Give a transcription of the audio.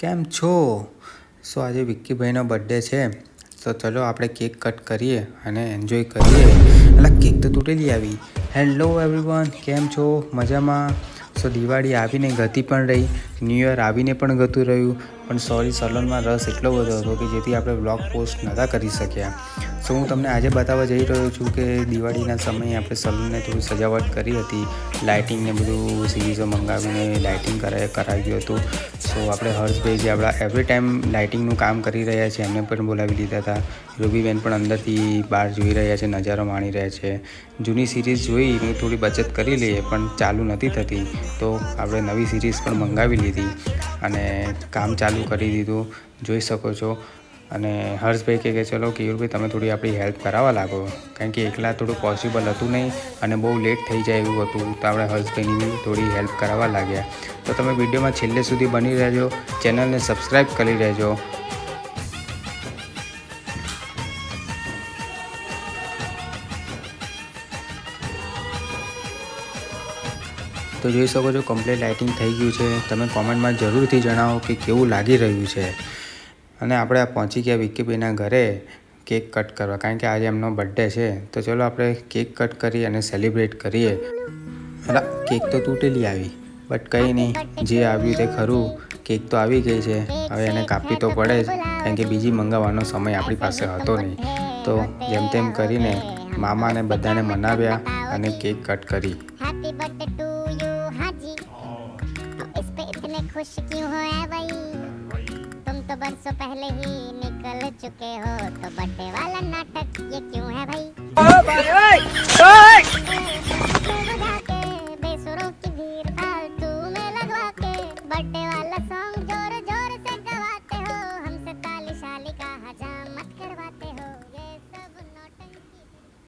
કેમ છો? સો આજે વિક્કીભાઈનો બર્થડે છે, તો ચલો આપણે કેક કટ કરીએ અને એન્જોય કરીએ. એટલે કેક તો તૂટેલી આવી. હેલો એવરીવન, કેમ છો? મજામાં? સો દિવાળી આવીને ગતી પણ રહી, ન્યૂ યર આવીને પણ ગતું રહ્યું, પણ સોરી સલૂનમાં રસ એટલો બધો હતો કે જેથી આપણે બ્લોગ પોસ્ટ નહોતા કરી શક્યા. સો હું તમને આજે બતાવવા જઈ રહ્યો છું કે દિવાળીના સમયે આપણે સલૂનને થોડી સજાવટ કરી હતી. લાઇટિંગને બધું સિરીઝો મંગાવીને લાઇટિંગ કરાવ્યું હતું. સો આપણે હર્ષભાઈ જે આપણા એવરી ટાઈમ લાઇટિંગનું કામ કરી રહ્યા છે એમને પણ બોલાવી લીધા હતા. રૂબીબેન પણ અંદરથી બહાર જોઈ રહ્યા છે, નજારો માણી રહ્યા છે. જૂની સિરીઝ જોઈ થોડી બચત કરી લઈએ પણ ચાલુ નથી થતી, તો આપણે નવી સિરીઝ પણ મંગાવી લીધી અને કામ ચાલુ કરી દીધું, જોઈ શકો છો. અને હર્ષભાઈ કહે કે ચલો કેયુરભાઈ તમે થોડી આપણી હેલ્પ કરાવવા લાગો, કારણ કે એકલા થોડું પોસિબલ હતું નહીં અને બહુ લેટ થઈ જાય એવું હતું, તો આપણે હર્ષભાઈની થોડી હેલ્પ કરાવવા લાગ્યા. તો તમે વિડીયોમાં છેલ્લે સુધી બની રહેજો, ચેનલને સબસ્ક્રાઈબ કરી રહેજો. તો જોઈ શકો છો કમ્પ્લીટ લાઇટિંગ થઈ ગયું છે. તમે કોમેન્ટમાં જરૂરથી જણાવો કે કેવું લાગી રહ્યું છે. અને આપણે પહોંચી ગયા વિક્કીભાઈના ઘરે કેક કટ કરવા, કારણ કે આજે એમનો બર્થડે છે. તો ચલો આપણે કેક કટ કરી અને સેલિબ્રેટ કરીએ. એટલે કેક તો તૂટેલી આવી, બટ કંઈ નહીં, જે આવ્યું તે ખરું. કેક તો આવી ગઈ છે, હવે એને કાપવી તો પડે જ, કારણ કે બીજી મંગાવવાનો સમય આપણી પાસે હતો નહીં. તો જેમ તેમ કરીને મામાને બધાને મનાવ્યા અને કેક કટ કરી. खुश क्यों हो है भाई, तुम तो बरसों पहले ही निकल चुके हो, तो बर्थडे वाला नाटक ये क्यों है भाई.